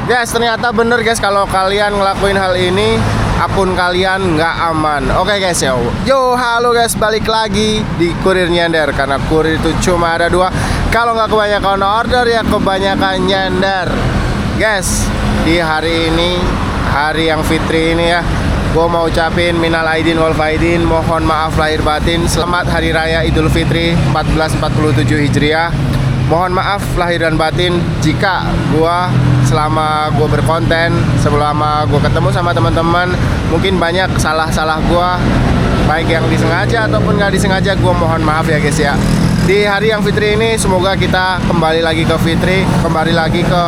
Guys, ternyata bener guys kalau kalian ngelakuin hal ini, akun kalian nggak aman. Oke guys ya. Yo, halo guys, balik lagi di Kurir Nyender. Karena kurir itu cuma ada dua. Kalau nggak kebanyakan order ya kebanyakan nyender. Guys, di hari ini, hari yang fitri ini ya, gue mau ucapin minal aidin wal faidin, mohon maaf lahir batin. Selamat Hari Raya Idul Fitri 1447 Hijriah. Mohon maaf lahir dan batin jika selama gue berkonten, selama gue ketemu sama teman-teman, mungkin banyak salah-salah gue, baik yang disengaja ataupun nggak disengaja. Gue mohon maaf ya guys ya. Di hari yang fitri ini semoga kita kembali lagi ke fitri, kembali lagi ke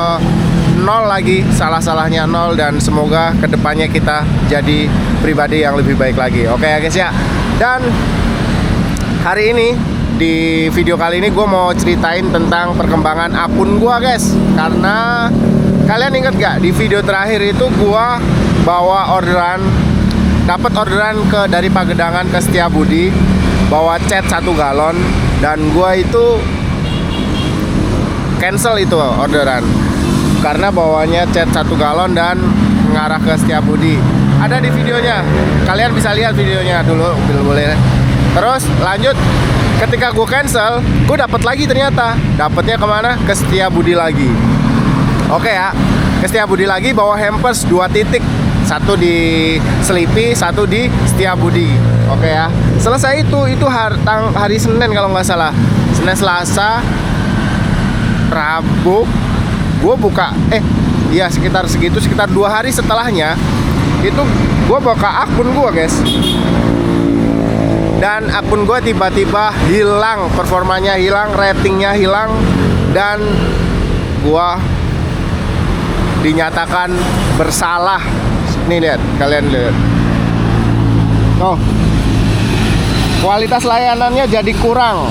nol lagi, salah-salahnya nol, dan semoga kedepannya kita jadi pribadi yang lebih baik lagi. Oke ya guys ya. Dan hari ini di video kali ini gue mau ceritain tentang perkembangan akun gue guys. Karena kalian inget gak di video terakhir itu gue bawa orderan, dapat orderan dari Pagedangan ke Setiabudi, bawa cat 1 galon, dan gue itu cancel itu orderan karena bawanya cat 1 galon dan mengarah ke Setiabudi. Ada di videonya, kalian bisa lihat videonya dulu, boleh. Terus lanjut, ketika gue cancel, gue dapat lagi ternyata. Dapatnya kemana? Ke Setiabudi lagi. Oke ya, ke Setiabudi lagi bawa hampers 2 titik. Satu di Selipi, satu di Setiabudi. Oke ya. Selesai itu hari Senin kalau nggak salah. Senin, Selasa, Rabu, gue buka. Iya sekitar segitu, sekitar 2 hari setelahnya itu gue buka akun gue guys. Dan akun gue tiba-tiba hilang, performanya hilang, ratingnya hilang, dan gue dinyatakan bersalah. Nih lihat, kalian lihat. Oh, kualitas layanannya jadi kurang.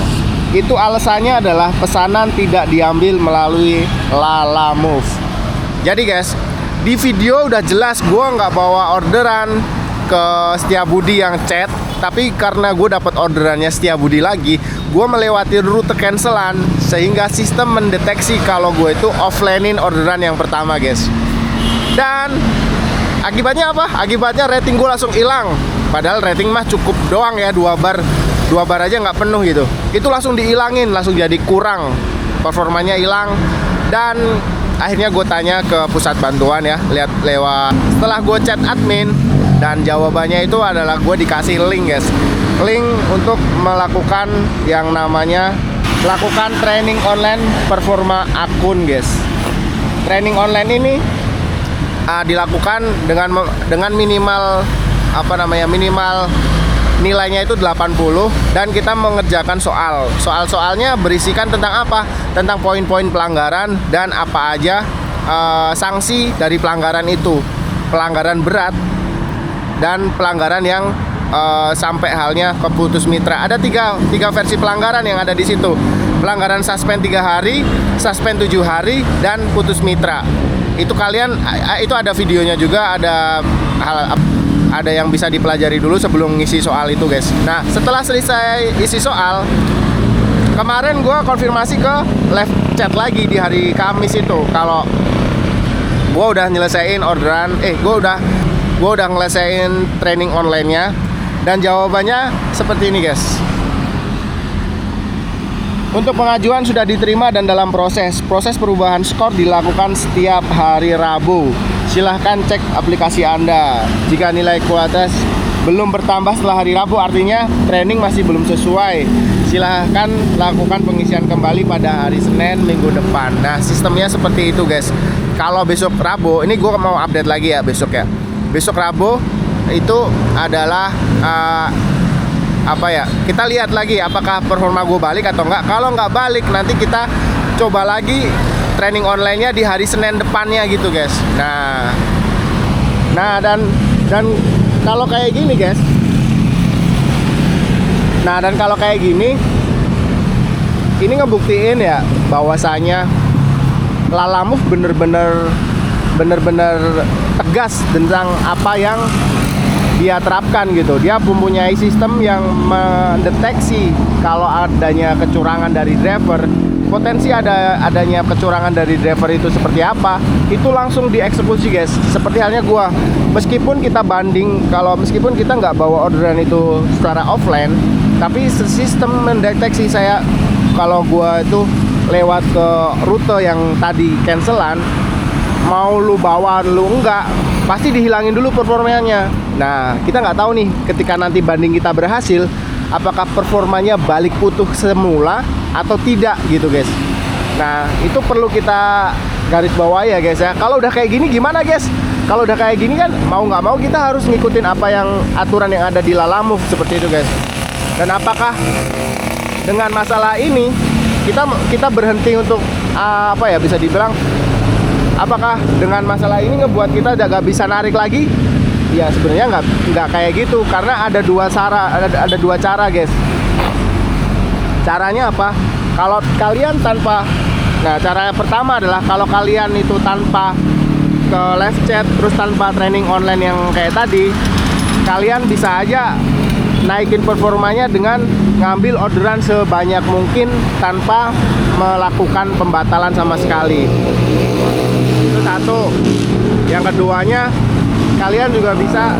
Itu alasannya adalah pesanan tidak diambil melalui Lalamove. Jadi guys, di video udah jelas gue nggak bawa orderan ke Setiabudi yang chat, tapi karena gue dapat orderannya Setiabudi lagi, gue melewati rute cancelan sehingga sistem mendeteksi kalau gue itu offlinein orderan yang pertama guys. Dan akibatnya apa? Akibatnya rating gue langsung hilang. Padahal rating mah cukup doang ya, 2 bar aja nggak penuh gitu. Itu langsung dihilangin, langsung jadi kurang, performanya hilang. Dan akhirnya gue tanya ke pusat bantuan ya, lihat lewat setelah gue chat admin, dan jawabannya itu adalah gue dikasih link guys, link untuk melakukan yang namanya lakukan training online performa akun guys. Training online ini dilakukan dengan minimal minimal nilainya itu 80, dan kita mengerjakan soalnya berisikan tentang apa? Tentang poin-poin pelanggaran dan apa aja sanksi dari pelanggaran itu, pelanggaran berat dan pelanggaran yang sampai halnya keputus mitra. Ada tiga versi pelanggaran yang ada di situ. Pelanggaran suspend 3 hari, suspend 7 hari, dan putus mitra. Itu kalian itu ada videonya juga, ada yang bisa dipelajari dulu sebelum ngisi soal itu guys. Nah, setelah selesai isi soal, kemarin gue konfirmasi ke live chat lagi di hari Kamis itu kalau gue udah nyelesain orderan, gue udah ngelesain training online-nya, dan jawabannya seperti ini guys. Untuk pengajuan sudah diterima dan dalam proses perubahan skor dilakukan setiap hari Rabu. Silahkan cek aplikasi Anda. Jika nilai kualitas belum bertambah setelah hari Rabu, artinya training masih belum sesuai. Silahkan lakukan pengisian kembali pada hari Senin minggu depan. Nah, sistemnya seperti itu guys. Kalau besok Rabu, ini gue mau update lagi ya besok ya. Besok Rabu itu adalah kita lihat lagi apakah performa gue balik atau enggak. Kalau nggak balik, nanti kita coba lagi training online-nya di hari Senin depannya gitu guys. Nah dan kalau kayak gini guys. Nah, dan kalau kayak gini, ini ngebuktiin ya bahwasanya Lalamove bener-bener tegas tentang apa yang dia terapkan gitu. Dia mempunyai sistem yang mendeteksi kalau adanya kecurangan dari driver, potensi adanya kecurangan dari driver itu seperti apa, itu langsung dieksekusi guys. Seperti halnya gua, meskipun kita meskipun kita nggak bawa orderan itu secara offline, tapi sistem mendeteksi saya kalau gua itu lewat ke rute yang tadi cancelan, mau lu bawa lu enggak, pasti dihilangin dulu performanya. Nah, kita nggak tahu nih ketika nanti banding kita berhasil, apakah performanya balik utuh semula atau tidak gitu guys. Nah, itu perlu kita garis bawahi ya guys ya. Kalau udah kayak gini gimana guys? Kalau udah kayak gini kan mau nggak mau kita harus ngikutin apa yang aturan yang ada di Lalamove seperti itu guys. Dan apakah dengan masalah ini kita berhenti untuk apa ya, bisa dibilang, apakah dengan masalah ini ngebuat kita nggak bisa narik lagi? Ya sebenarnya nggak kayak gitu, karena ada dua cara guys. Caranya apa? Kalau kalian cara pertama adalah kalau kalian itu tanpa ke live chat, terus tanpa training online yang kayak tadi, kalian bisa aja naikin performanya dengan ngambil orderan sebanyak mungkin tanpa melakukan pembatalan sama sekali. Itu satu. Yang keduanya, kalian juga bisa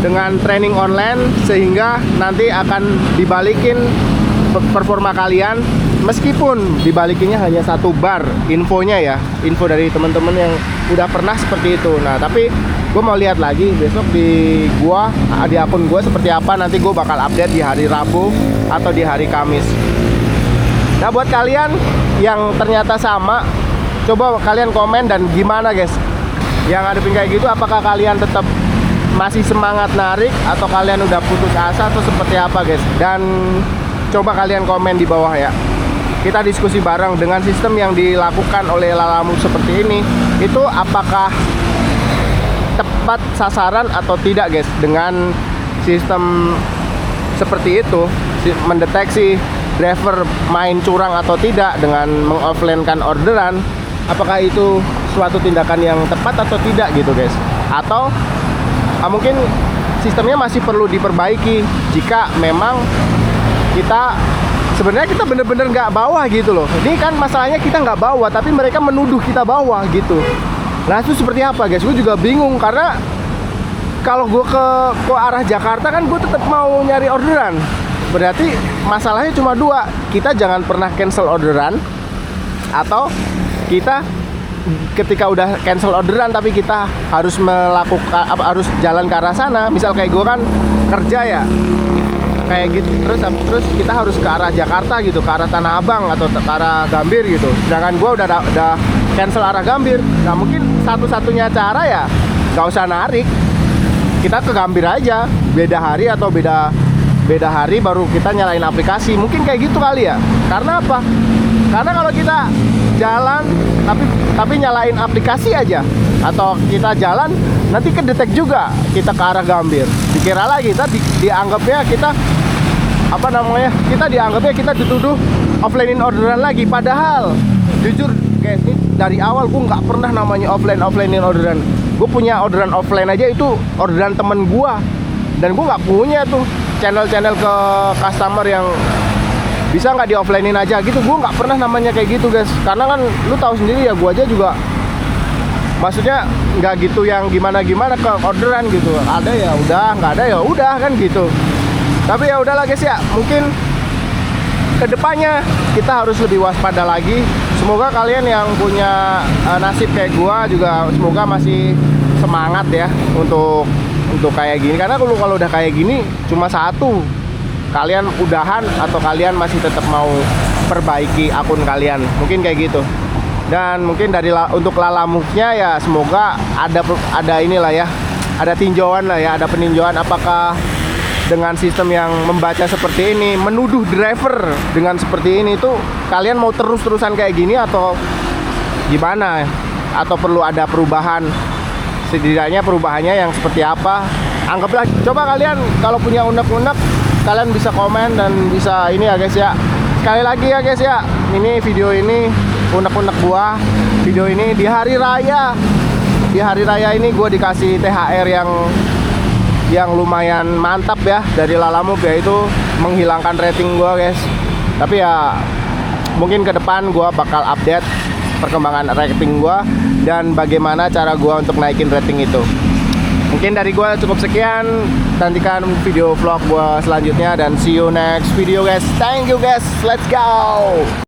dengan training online sehingga nanti akan dibalikin performa kalian, meskipun dibalikinnya hanya 1 bar infonya ya, info dari teman-teman yang udah pernah seperti itu. Nah, tapi gue mau lihat lagi besok di akun gue seperti apa. Nanti gue bakal update di hari Rabu atau di hari Kamis. Nah, buat kalian yang ternyata sama, coba kalian komen dan gimana guys yang ngadepin kayak gitu. Apakah kalian tetap masih semangat narik atau kalian udah putus asa atau seperti apa guys? Dan coba kalian komen di bawah ya. Kita diskusi bareng dengan sistem yang dilakukan oleh Lalamove seperti ini, itu apakah tepat sasaran atau tidak guys. Dengan sistem seperti itu, mendeteksi driver main curang atau tidak dengan mengoffline-kan orderan, apakah itu suatu tindakan yang tepat atau tidak gitu guys. Atau mungkin sistemnya masih perlu diperbaiki jika memang kita sebenarnya kita bener-bener nggak bawa gitu loh. Ini kan masalahnya kita nggak bawa, tapi mereka menuduh kita bawa gitu. Nah, itu seperti apa guys? Gue juga bingung, karena kalau gue ke arah Jakarta kan gue tetap mau nyari orderan. Berarti masalahnya cuma dua. Kita jangan pernah cancel orderan, atau kita ketika udah cancel orderan tapi kita harus harus jalan ke arah sana. Misal kayak gue kan kerja ya kayak gitu, terus kita harus ke arah Jakarta gitu, ke arah Tanah Abang atau ke arah Gambir gitu. Sedangkan gue udah cancel arah Gambir. Nah, mungkin satu-satunya cara ya nggak usah narik, kita ke Gambir aja, beda hari atau beda hari baru kita nyalain aplikasi. Mungkin kayak gitu kali ya. Karena apa? Karena kalau kita jalan tapi nyalain aplikasi aja, atau kita jalan nanti kedetek juga kita ke arah Gambir, dikira lagi kita dianggapnya kita dianggapnya kita dituduh offline-in orderan lagi. Padahal jujur guys, ini dari awal gue nggak pernah namanya offline-in orderan. Gue punya orderan offline aja itu orderan temen gue, dan gue nggak punya tuh channel ke customer yang bisa nggak di offline-in aja gitu. Gue nggak pernah namanya kayak gitu guys, karena kan lu tahu sendiri ya, gue aja juga maksudnya nggak gitu yang gimana ke orderan gitu. Ada ya udah, nggak ada ya udah kan gitu. Tapi ya udahlah guys ya, mungkin kedepannya kita harus lebih waspada lagi. Semoga kalian yang punya nasib kayak gua juga semoga masih semangat ya untuk kayak gini. Karena kalau udah kayak gini cuma satu, kalian udahan atau kalian masih tetap mau perbaiki akun kalian, mungkin kayak gitu. Dan mungkin untuk Lalamove-nya ya semoga ada inilah ya, ada tinjauan lah ya, ada peninjauan apakah dengan sistem yang membaca seperti ini, menuduh driver dengan seperti ini tuh kalian mau terus-terusan kayak gini atau gimana? Atau perlu ada perubahan? Setidaknya perubahannya yang seperti apa? Anggaplah, coba kalian kalau punya unek-unek kalian bisa komen dan bisa ini ya guys ya. Sekali lagi ya guys ya, ini video ini unek-unek gua. Video ini di hari raya di hari raya ini gue dikasih THR yang lumayan mantap ya dari Lalamove, yaitu menghilangkan rating gue guys. Tapi ya mungkin ke depan gue bakal update perkembangan rating gue dan bagaimana cara gue untuk naikin rating itu. Mungkin dari gue cukup sekian. Nantikan video vlog gue selanjutnya dan see you next video guys. Thank you guys, let's go.